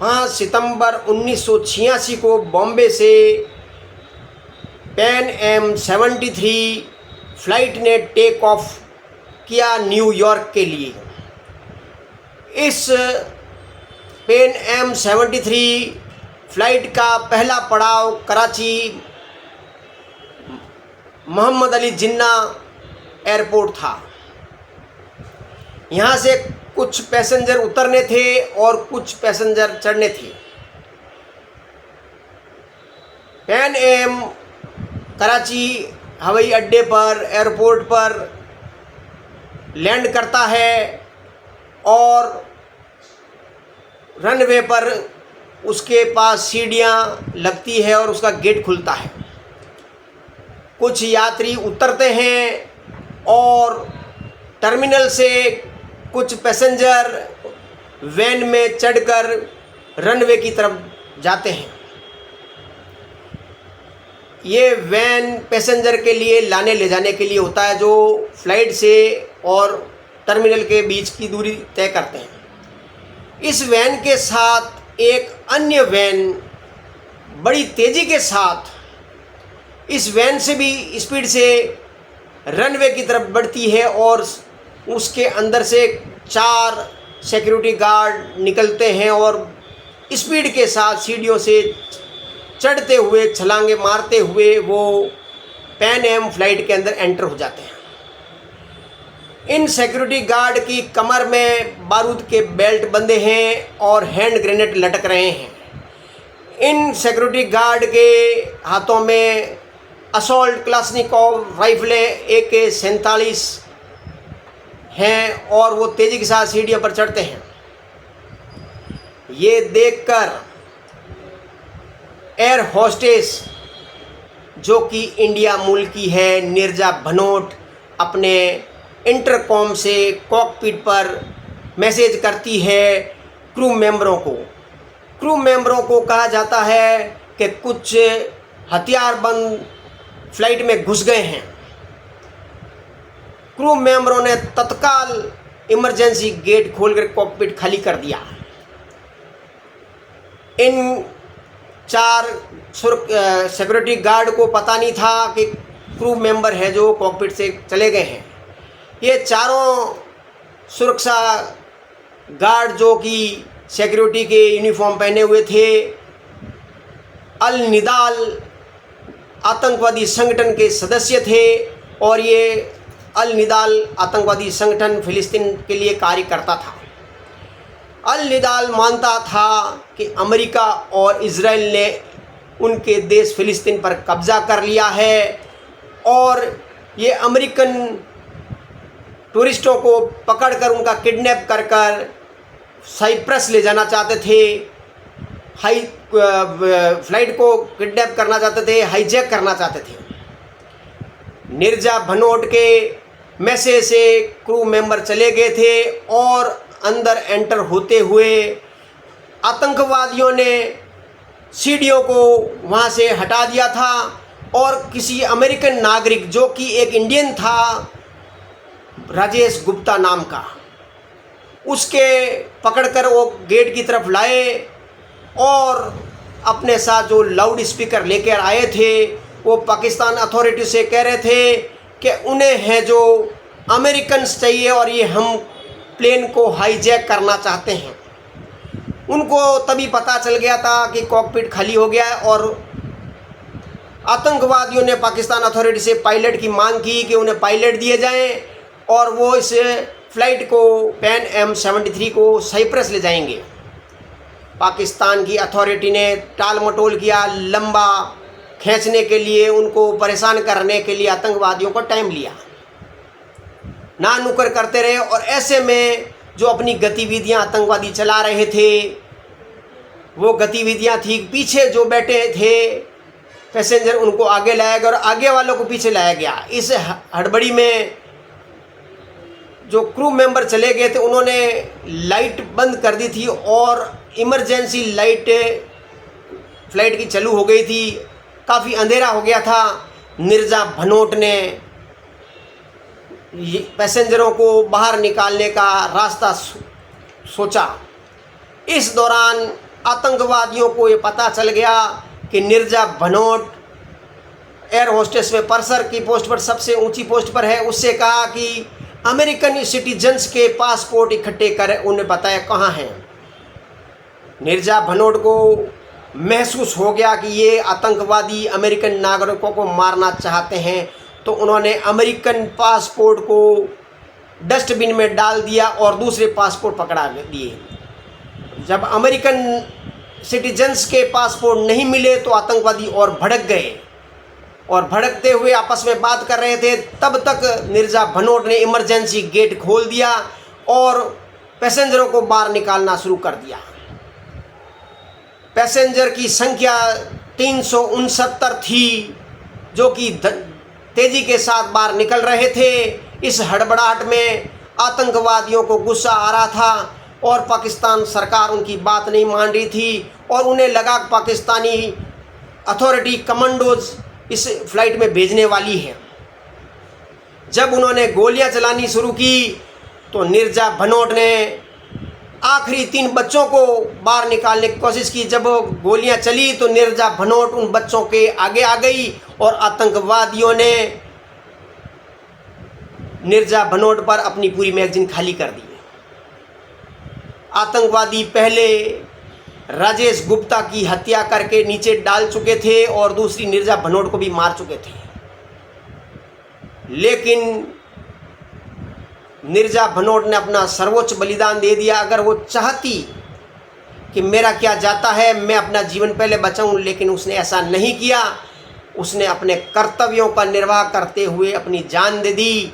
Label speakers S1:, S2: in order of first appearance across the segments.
S1: हाँ, सितंबर 1986 को बॉम्बे से पैन एम 73 फ्लाइट ने टेक ऑफ किया न्यूयॉर्क के लिए। इस पैन एम 73 फ्लाइट का पहला पड़ाव कराची मोहम्मद अली जिन्ना एयरपोर्ट था। यहाँ से कुछ पैसेंजर उतरने थे और कुछ पैसेंजर चढ़ने थे। पैन एम कराची हवाई अड्डे पर, एयरपोर्ट पर लैंड करता है और रनवे पर उसके पास सीढ़ियाँ लगती है और उसका गेट खुलता है। कुछ यात्री उतरते हैं और टर्मिनल से कुछ पैसेंजर वैन में चढ़कर रनवे की तरफ जाते हैं। ये वैन पैसेंजर के लिए लाने ले जाने के लिए होता है, जो फ्लाइट से और टर्मिनल के बीच की दूरी तय करते हैं। इस वैन के साथ एक अन्य वैन बड़ी तेज़ी के साथ इस वैन से भी स्पीड से रनवे की तरफ बढ़ती है और उसके अंदर से 4 सिक्योरिटी गार्ड निकलते हैं और स्पीड के साथ सीढ़ियों से चढ़ते हुए, छलांगे मारते हुए वो पैन एम फ्लाइट के अंदर एंटर हो जाते हैं। इन सिक्योरिटी गार्ड की कमर में बारूद के बेल्ट बंधे हैं और हैंड ग्रेनेड लटक रहे हैं। इन सिक्योरिटी गार्ड के हाथों में असॉल्ट क्लासनिकोव राइफलें AK-47 हैं और वो तेज़ी के साथ सीढ़ियों पर चढ़ते हैं। ये देखकर एयर होस्टेस, जो कि इंडिया मूल की है, नीरजा भनोट, अपने इंटरकॉम से कॉकपिट पर मैसेज करती है क्रू मेंबरों को। क्रू मेंबरों को कहा जाता है कि कुछ हथियारबंद फ्लाइट में घुस गए हैं। क्रू मेंबरों ने तत्काल इमरजेंसी गेट खोलकर कॉकपिट खाली कर दिया। इन 4 सिक्योरिटी गार्ड को पता नहीं था कि क्रू मेंबर है जो कॉकपिट से चले गए हैं। ये चारों सुरक्षा गार्ड, जो कि सिक्योरिटी के यूनिफॉर्म पहने हुए थे, अल निदाल आतंकवादी संगठन के सदस्य थे और ये अल निदाल आतंकवादी संगठन फ़िलिस्तीन के लिए कार्य करता था। अल निदाल मानता था कि अमेरिका और इजराइल ने उनके देश फ़िलिस्तीन पर कब्ज़ा कर लिया है और ये अमेरिकन टूरिस्टों को पकड़कर उनका किडनैप कर कर साइप्रस ले जाना चाहते थे। फ्लाइट को किडनैप करना चाहते थे, हाईजैक करना चाहते थे। नीरजा भनोट के मैसेज से क्रू मेंबर चले गए थे और अंदर एंटर होते हुए आतंकवादियों ने सीढ़ियों को वहाँ से हटा दिया था और किसी अमेरिकन नागरिक, जो कि एक इंडियन था, राजेश गुप्ता नाम का, उसके पकड़कर वो गेट की तरफ लाए और अपने साथ जो लाउड स्पीकर लेकर आए थे, वो पाकिस्तान अथॉरिटी से कह रहे थे कि उन्हें है जो अमेरिकन्स चाहिए और ये हम प्लेन को हाईजैक करना चाहते हैं। उनको तभी पता चल गया था कि कॉकपिट खाली हो गया है और आतंकवादियों ने पाकिस्तान अथॉरिटी से पायलट की मांग की कि उन्हें पायलट दिए जाएं और वो इस फ्लाइट को पैन एम 73 को साइप्रस ले जाएंगे। पाकिस्तान की अथॉरिटी ने टाल मटोल किया, लंबा खींचने के लिए, उनको परेशान करने के लिए आतंकवादियों को टाइम लिया, ना नुकर करते रहे। और ऐसे में जो अपनी गतिविधियां आतंकवादी चला रहे थे, वो गतिविधियां थी, पीछे जो बैठे थे पैसेंजर उनको आगे लाया गया और आगे वालों को पीछे लाया गया। इस हड़बड़ी में जो क्रू मेंबर चले गए थे, उन्होंने लाइट बंद कर दी थी और इमरजेंसी लाइट फ्लाइट की चालू हो गई थी। काफ़ी अंधेरा हो गया था। नीरजा भनोट ने पैसेंजरों को बाहर निकालने का रास्ता सोचा। इस दौरान आतंकवादियों को ये पता चल गया कि नीरजा भनोट एयर होस्टेस में परसर की पोस्ट पर सबसे ऊंची पोस्ट पर है, उससे कहा कि अमेरिकन सिटीजन्स के पासपोर्ट इकट्ठे कर उन्हें बताया कहाँ हैं। नीरजा भनोट को महसूस हो गया कि ये आतंकवादी अमेरिकन नागरिकों को मारना चाहते हैं, तो उन्होंने अमेरिकन पासपोर्ट को डस्टबिन में डाल दिया और दूसरे पासपोर्ट पकड़ा दिए। जब अमेरिकन सिटीजन्स के पासपोर्ट नहीं मिले तो आतंकवादी और भड़क गए और भड़कते हुए आपस में बात कर रहे थे। तब तक नीरजा भनोट ने इमरजेंसी गेट खोल दिया और पैसेंजरों को बाहर निकालना शुरू कर दिया। पैसेंजर की संख्या 369 थी, जो कि तेजी के साथ बाहर निकल रहे थे। इस हड़बड़ाहट में आतंकवादियों को गुस्सा आ रहा था और पाकिस्तान सरकार उनकी बात नहीं मान रही थी और उन्हें लगा पाकिस्तानी अथॉरिटी कमांडोज इस फ्लाइट में भेजने वाली है। जब उन्होंने गोलियां चलानी शुरू की तो नीरजा भनोट ने आखिरी 3 बच्चों को बाहर निकालने की कोशिश की। जब गोलियां चली तो नीरजा भनोट उन बच्चों के आगे आ गई और आतंकवादियों ने नीरजा भनोट पर अपनी पूरी मैगजीन खाली कर दी। आतंकवादी पहले राजेश गुप्ता की हत्या करके नीचे डाल चुके थे और दूसरी नीरजा भनोट को भी मार चुके थे, लेकिन नीरजा भनोट ने अपना सर्वोच्च बलिदान दे दिया। अगर वो चाहती कि मेरा क्या जाता है, मैं अपना जीवन पहले बचाऊं, लेकिन उसने ऐसा नहीं किया। उसने अपने कर्तव्यों का निर्वाह करते हुए अपनी जान दे दी,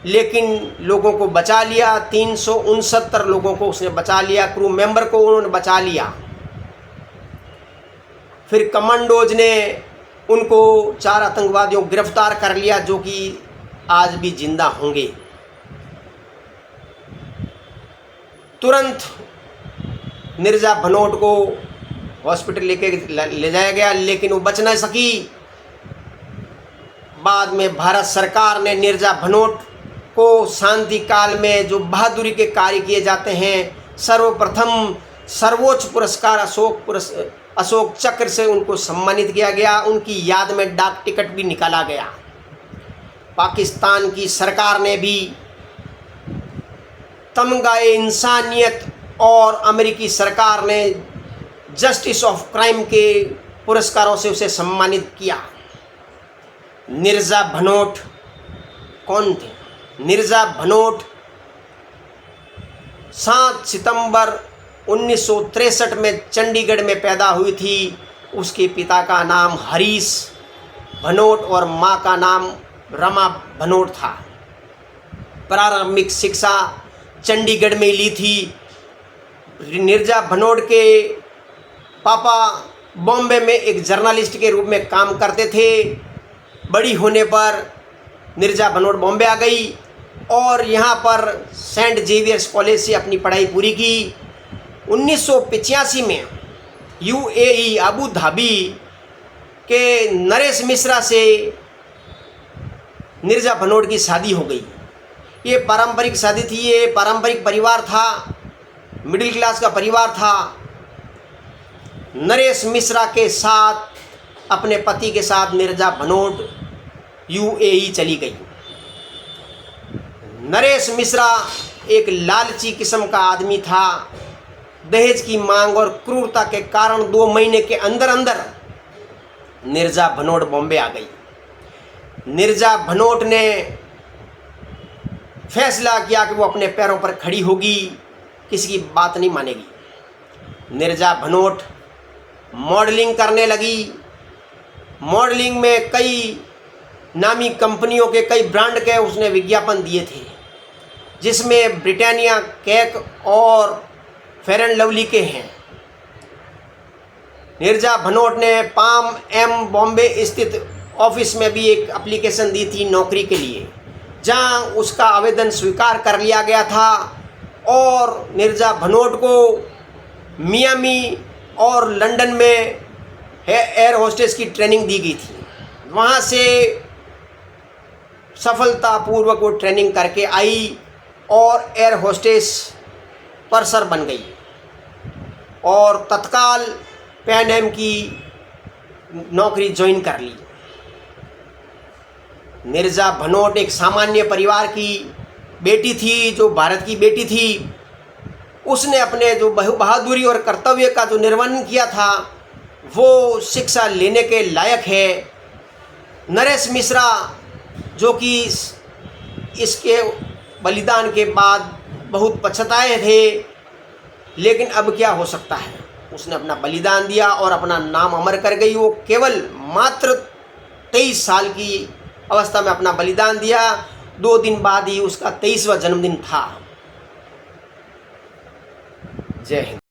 S1: लेकिन लोगों को बचा लिया। 369 लोगों को उसने बचा लिया, क्रू मेंबर को उन्होंने बचा लिया। फिर कमांडोज ने उनको 4 आतंकवादियों को गिरफ्तार कर लिया, जो कि आज भी जिंदा होंगे। तुरंत नीरजा भनोट को हॉस्पिटल ले जाया गया, लेकिन वो बच न सकी। बाद में भारत सरकार ने नीरजा भनोट को शांति काल में जो बहादुरी के कार्य किए जाते हैं, सर्वप्रथम सर्वोच्च पुरस्कार अशोक चक्र से उनको सम्मानित किया गया। उनकी याद में डाक टिकट भी निकाला गया। पाकिस्तान की सरकार ने भी तमगाए इंसानियत और अमेरिकी सरकार ने जस्टिस ऑफ क्राइम के पुरस्कारों से उसे सम्मानित किया। नीरजा भनोट कौन थे? नीरजा भनोट 7 सितंबर 1963 में चंडीगढ़ में पैदा हुई थी। उसके पिता का नाम हरीश भनोट और मां का नाम रमा भनोट था। प्रारंभिक शिक्षा चंडीगढ़ में ली थी। नीरजा भनोट के पापा बॉम्बे में एक जर्नलिस्ट के रूप में काम करते थे। बड़ी होने पर नीरजा भनोट बॉम्बे आ गई और यहाँ पर सेंट जेवियर्स कॉलेज से अपनी पढ़ाई पूरी की। 1985 में यूएई अबू धाबी के नरेश मिश्रा से नीरजा भनोट की शादी हो गई। ये पारंपरिक शादी थी, ये पारंपरिक परिवार था, मिडिल क्लास का परिवार था। नरेश मिश्रा के साथ अपने पति के साथ नीरजा भनोट यूएई चली गई। नरेश मिश्रा एक लालची किस्म का आदमी था। दहेज की मांग और क्रूरता के कारण 2 महीने के अंदर अंदर नीरजा भनोट बॉम्बे आ गई। नीरजा भनोट ने फैसला किया कि वो अपने पैरों पर खड़ी होगी, किसी की बात नहीं मानेगी। नीरजा भनोट मॉडलिंग करने लगी। मॉडलिंग में कई नामी कंपनियों के, कई ब्रांड के उसने विज्ञापन दिए थे, जिसमें ब्रिटानिया केक और फेयर एंड लवली के हैं। नीरजा भनोट ने पाम एम बॉम्बे स्थित ऑफिस में भी एक एप्लीकेशन दी थी नौकरी के लिए, जहां उसका आवेदन स्वीकार कर लिया गया था और नीरजा भनोट को मियामी और लंदन में एयर होस्टेस की ट्रेनिंग दी गई थी। वहां से सफलतापूर्वक वो ट्रेनिंग करके आई और एयर होस्टेस परसर बन गई। और तत्काल पैन एम की नौकरी ज्वाइन कर ली। मिर्ज़ा भनोट एक सामान्य परिवार की बेटी थी, जो भारत की बेटी थी। उसने अपने जो बहादुरी और कर्तव्य का जो निर्वहन किया था वो शिक्षा लेने के लायक है। नरेश मिश्रा जो कि इसके बलिदान के बाद बहुत पछताए थे, लेकिन अब क्या हो सकता है, उसने अपना बलिदान दिया और अपना नाम अमर कर गई। वो केवल मात्र 23 साल की अवस्था में अपना बलिदान दिया। 2 दिन बाद ही उसका 23वां जन्मदिन था। जय हिंद।